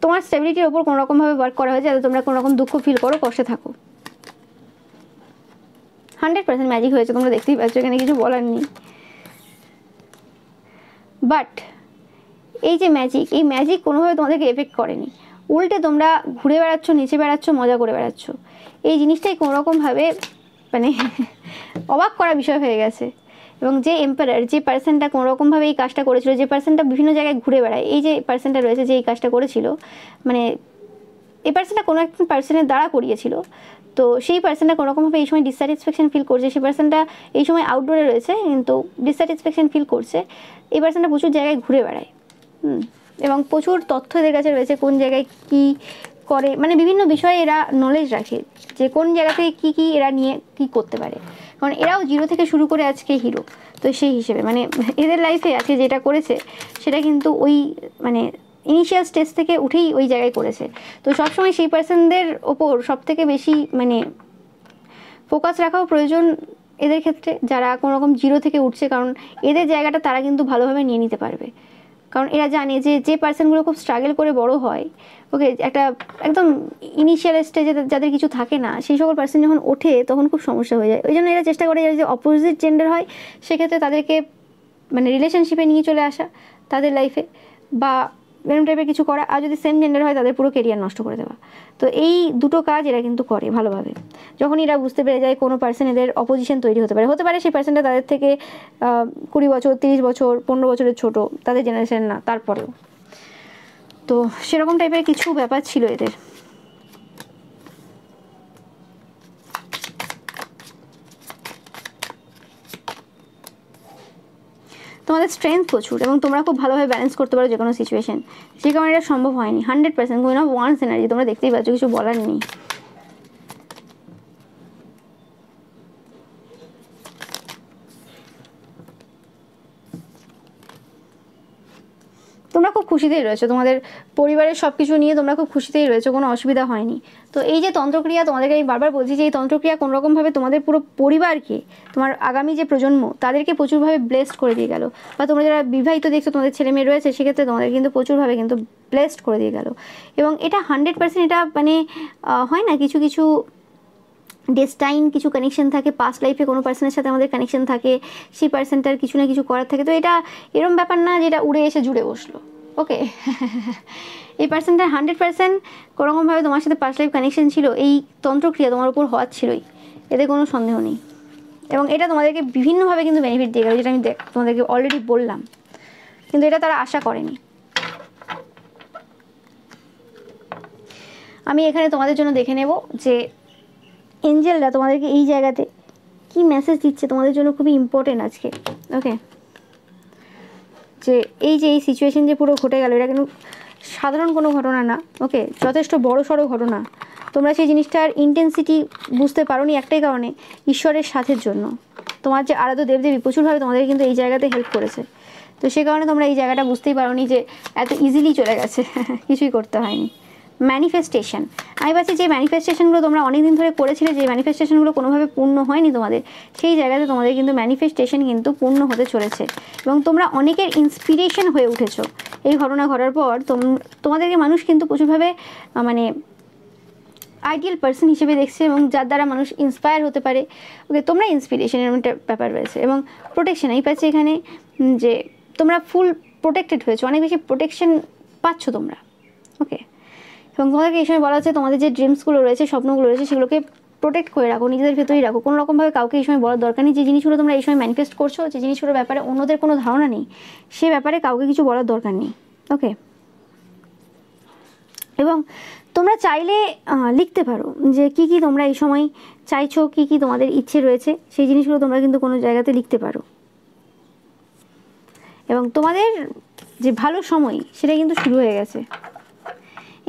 তোমার স্টেবিলিটির ওপর কোনোরকমভাবে ওয়ার্ক করা হয়েছে যাতে তোমরা কোনোরকম দুঃখ ফিল করো, কষ্টে থাকো। 100% ম্যাজিক হয়েছে, তোমরা দেখতেই পাচ্ছ, এখানে কিছু বলার নেই। বাট এই যে ম্যাজিক, এই ম্যাজিক কোনোভাবে তোমাদেরকে এফেক্ট করেনি, উল্টে তোমরা ঘুরে বেড়াচ্ছ, নেচে বেড়াচ্ছ, মজা করে বেড়াচ্ছ। এই জিনিসটাই কোনোরকমভাবে মানে অবাক করা বিষয় হয়ে গেছে। এবং যে এম্পায়ার, যে পার্সনটা কোনোরকমভাবে এই কাজটা করেছিল, যে পার্সনটা বিভিন্ন জায়গায় ঘুরে বেড়ায়, এই যে পার্সনটা রয়েছে যে এই কাজটা করেছিল, মানে এই পার্সনটা কোনো একটা পার্সনের দ্বারা করিয়েছিল, তো সেই পার্সনটা কোনোরকমভাবে এই সময় ডিসস্যাটিসফ্যাকশন ফিল করছে। সেই পার্সনটা এই সময় আউটডোরে রয়েছে কিন্তু ডিসস্যাটিসফ্যাকশন ফিল করছে। এই পার্সনটা প্রচুর জায়গায় ঘুরে বেড়ায়, এবং প্রচুর তথ্য এদের কাছে রয়েছে, কোন জায়গায় কী করে, মানে বিভিন্ন বিষয়ে এরা নলেজ রাখে যে কোন জায়গা থেকে কী এরা নিয়ে কী করতে পারে। কারণ এরাও জিরো থেকে শুরু করে আজকে হিরো, তো সেই হিসেবে মানে এদের লাইফে আজকে যেটা করেছে সেটা কিন্তু ওই মানে ইনিশিয়াল স্টেজ থেকে উঠেই ওই জায়গায় করেছে। তো সবসময় সেই পার্সনদের ওপর সবথেকে বেশি মানে ফোকাস রাখাও প্রয়োজন এদের ক্ষেত্রে, যারা কোনোরকম জিরো থেকে উঠছে, কারণ এদের জায়গাটা তারা কিন্তু ভালোভাবে নিয়ে নিতে পারবে। কারণ এরা জানে যে যে পার্সনগুলো খুব স্ট্রাগল করে বড় হয়, ওকে, একটা একদম ইনিশিয়াল স্টেজে যাদের কিছু থাকে না, সেই সকল পার্সন যখন ওঠে তখন খুব সমস্যা হয়ে যায়। ওই জন্য এরা চেষ্টা করে যে অপোজিট জেন্ডার হয় সেক্ষেত্রে তাদেরকে মানে রিলেশনশিপে নিয়ে চলে আসা তাদের লাইফে, বা এরকম টাইপের কিছু করা। আর যদি সেম জেন্ডার হয় তাদের পুরো কেরিয়ার নষ্ট করে দেওয়া। তো এই দুটো কাজ এরা কিন্তু করে ভালোভাবে। যখন এরা বুঝতে পেরে যায় কোনো পার্সন এদের অপোজিশন তৈরি হতে পারে সেই পার্সনটা তাদের থেকে 20 বছর, 30 বছর, 15 বছরের ছোট, তাদের জেনারেশন না, তারপরেও তো সেরকম টাইপের কিছু ব্যাপার ছিল এদের। তোমাদের স্ট্রেংথ প্রচুর এবং তোমরা খুব ভালোভাবে ব্যালেন্স করতে পারো যে কোনো সিচুয়েশন, যে কারণে এটা সম্ভব হয়নি। 100% কুইন অফ ওয়ান্স এনার্জি, তোমরা দেখতেই পাচ্ছ, কিছু বলার নেই। তোমরা খুব খুশিতেই রয়েছো, তোমাদের পরিবারের সব কিছু নিয়ে তোমরা খুব খুশিতেই রয়েছো, কোনো অসুবিধা হয়নি। তো এই যে তন্ত্রক্রিয়া, তোমাদেরকে আমি বারবার বলছি যে এই তন্ত্রক্রিয়া কোনোরকমভাবে তোমাদের পুরো পরিবারকে, তোমার আগামী যে প্রজন্ম তাদেরকে প্রচুরভাবে ব্লেসড করে দিয়ে গেল। বা তোমরা যারা বিবাহিত দেখছো, তোমাদের ছেলে মেয়ে রয়েছে, সেক্ষেত্রে তোমাদের কিন্তু প্রচুরভাবে কিন্তু ব্লেসড করে দিয়ে গেল। এবং এটা 100% এটা মানে হয় না, কিছু কিছু ডেস্টাইন কিছু কানেকশন থাকে, পাস্ট লাইফে কোনো পার্সনের সাথে আমাদের কানেকশন থাকে, সেই পার্সনটার কিছু না কিছু করার থাকে। তো এটা এরকম ব্যাপার না যেটা উড়ে এসে জুড়ে বসলো, ওকে। এই পার্সনটার 100% কোনোরকমভাবে তোমার সাথে পাস্ট লাইফ কানেকশন ছিল, এই তন্ত্রক্রিয়া তোমার উপর হওয়ার ছিলই, এতে কোনো সন্দেহ নেই। এবং এটা তোমাদেরকে বিভিন্নভাবে কিন্তু বেনিফিট দিয়ে গেল, যেটা আমি তোমাদেরকে অলরেডি বললাম, কিন্তু এটা তারা আশা করেনি। আমি এখানে তোমাদের জন্য দেখে নেব যে এঞ্জেলরা তোমাদেরকে এই জায়গাতে কি মেসেজ দিচ্ছে তোমাদের জন্য, খুবই ইম্পর্টেন্ট আজকে, ওকে। যে এই সিচুয়েশন যে পুরো ঘটে গেল, এটা কিন্তু সাধারণ কোনো ঘটনা না, ওকে, যথেষ্ট বড় সড়ো ঘটনা। তোমরা সেই জিনিসটার ইন্টেন্সিটি বুঝতে পারোনি একটাই কারণে, ঈশ্বরের সাথের জন্য। তোমার যে আরাধ্য দেবদেবী প্রচুরভাবে তোমাদের কিন্তু এই জায়গাতে হেল্প করেছে, তো সে কারণে তোমরা এই জায়গাটা বুঝতেই পারোনি যে এত ইজিলি চলে গেছে, কিছুই করতে হয়নি। ম্যানিফেস্টেশন, আমি ভাবছি যে ম্যানিফেস্টেশনগুলো তোমরা অনেকদিন ধরে করেছিলে, যে ম্যানিফেস্টেশনগুলো কোনোভাবে পূর্ণ হয়নি তোমাদের, সেই জায়গাতে তোমাদের কিন্তু ম্যানিফেস্টেশন কিন্তু পূর্ণ হতে চলেছে। এবং তোমরা অনেকের ইন্সপিরেশন হয়ে উঠেছো এই ঘটনা ঘটার পর। তোমাদেরকে মানুষ কিন্তু প্রচুরভাবে মানে আইডিয়াল পার্সন হিসেবে দেখছে, এবং যার দ্বারা মানুষ ইন্সপায়ার হতে পারে, ওকে। তোমরা ইন্সপিরেশনের একটা ব্যাপার রয়েছে, এবং প্রোটেকশন, এই পাচ্ছি এখানে যে তোমরা ফুল প্রোটেক্টেড হয়েছো, অনেক বেশি প্রোটেকশন পাচ্ছ তোমরা, ওকে। এবং তোমাদেরকে এই সময় বলা হচ্ছে তোমাদের যে ড্রিমসগুলো রয়েছে, স্বপ্নগুলো রয়েছে, সেগুলোকে প্রোটেক্ট করে রাখো, নিজেদের ভেতরেই রাখো, কোনো রকমভাবে কাউকে এই সময় বলার দরকার নেই। যে জিনিসগুলো তোমরা এই সময় ম্যানিফেস্ট করছো, যে জিনিসগুলোর ব্যাপারে অন্যদের কোনো ধারণা নেই, সে ব্যাপারে কাউকে কিছু বলার দরকার নেই, ওকে। এবং তোমরা চাইলে লিখতে পারো যে কি কি তোমরা এই সময় চাইছো, কি কি তোমাদের ইচ্ছে রয়েছে, সেই জিনিসগুলো তোমরা কিন্তু কোনো জায়গাতে লিখতে পারো। এবং তোমাদের যে ভালো সময় সেটা কিন্তু শুরু হয়ে গেছে।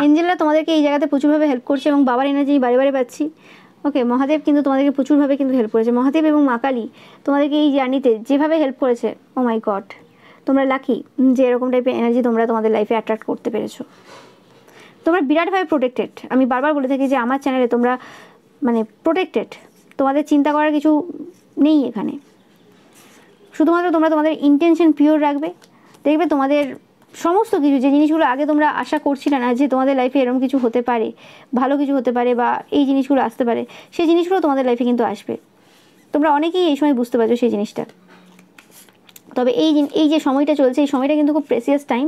এঞ্জেলরা তোমাদেরকে এই জায়গাতে প্রচুরভাবে হেল্প করছে এবং বাবার এনার্জি বারে বারে পাচ্ছি। ওকে, মহাদেব কিন্তু তোমাদেরকে প্রচুরভাবে কিন্তু হেল্প করেছে। মহাদেব এবং মা কালী তোমাদেরকে এই জার্নিতে যেভাবে হেল্প করেছে, ও মাই গড, তোমরা লাকি যে এরকম টাইপের এনার্জি তোমরা তোমাদের লাইফে অ্যাট্রাক্ট করতে পেরেছো। তোমরা বিরাটভাবে প্রোটেক্টেড। আমি বারবার বলে থাকি যে আমার চ্যানেলে তোমরা মানে প্রোটেক্টেড, তোমাদের চিন্তা করার কিছু নেই এখানে। শুধুমাত্র তোমরা তোমাদের ইন্টেনশন পিওর রাখবে, দেখবে তোমাদের সমস্ত কিছু, যে জিনিসগুলো আগে তোমরা আশা করছিলে না যে তোমাদের লাইফে এরকম কিছু হতে পারে, ভালো কিছু হতে পারে বা এই জিনিসগুলো আসতে পারে, সেই জিনিসগুলো তোমাদের লাইফে কিন্তু আসবে। তোমরা অনেকেই এই সময় বুঝতে পারছো সেই জিনিসটা। তবে এই যে সময়টা চলছে, এই সময়টা কিন্তু খুব প্রেসিয়াস টাইম।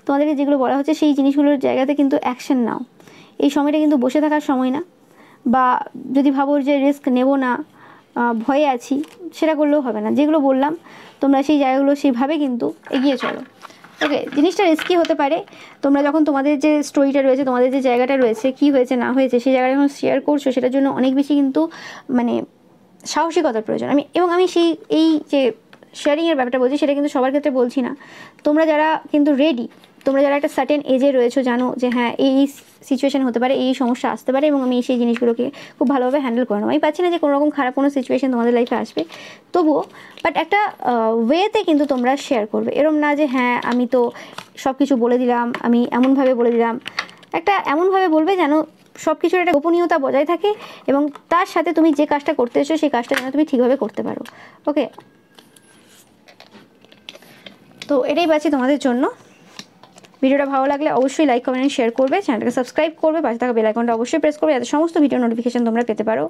তোমাদেরকে যেগুলো বলা হচ্ছে সেই জিনিসগুলোর জায়গাতে কিন্তু অ্যাকশন নাও। এই সময়টা কিন্তু বসে থাকার সময় না, বা যদি ভাবো যে রিস্ক নেব না, ভয়ে আছি, সেটা করলেও হবে না। যেগুলো বললাম তোমরা সেই জায়গাগুলো সেইভাবে কিন্তু এগিয়ে চলো। ওকে, জিনিসটা রিস্কি হতে পারে। তোমরা যখন তোমাদের যে স্টোরিটা রয়েছে, তোমাদের যে জায়গাটা রয়েছে, কি হয়েছে না হয়েছে, সেই জায়গাটা যখন শেয়ার করছো, সেটার জন্য অনেক বেশি কিন্তু মানে সাহসিকতার প্রয়োজন। আমি এই যে শেয়ারিংয়ের ব্যাপারটা বলছি, সেটা কিন্তু সবার ক্ষেত্রে বলছি না। তোমরা যারা কিন্তু রেডি, তোমরা যারা একটা সার্টেন এজে রয়েছো, জানো যে হ্যাঁ এই সিচুয়েশন হতে পারে, এই সমস্যা আসতে পারে এবং আমি সেই জিনিসগুলোকে খুব ভালোভাবে হ্যান্ডেল করে নেবো। আমি পাচ্ছি না যে কোনো রকম খারাপ কোনো সিচুয়েশন তোমাদের লাইফে আসবে, তবুও বাট একটা ওয়েতে কিন্তু তোমরা শেয়ার করবে। এরম না যে হ্যাঁ আমি তো সব কিছু বলে দিলাম, আমি এমনভাবে বলে দিলাম। একটা এমনভাবে বলবে যেন সব কিছুর একটা গোপনীয়তা বজায় থাকে এবং তার সাথে তুমি যে কাজটা করতে এসো সেই কাজটা যেন তুমি ঠিকভাবে করতে পারো। ওকে, তো এটাই পাচ্ছি তোমাদের জন্য। ভিডিওটা ভালো লাগলে অবশ্যই লাইক, কমেন্ট, শেয়ার করবে, চ্যানেলটাকে সাবস্ক্রাইব করবে, পাশে থাকা বেল আইকনটা অবশ্যই প্রেস করবে যাতে সমস্ত ভিডিও নোটিফিকেশন তোমরা পেতে পারো।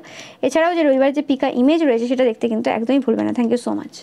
এছাড়াও যে রবিবার যে পিকা ইমেজ রয়েছে সেটা দেখতে কিন্তু একদমই ভুলবে না। Thank you so much.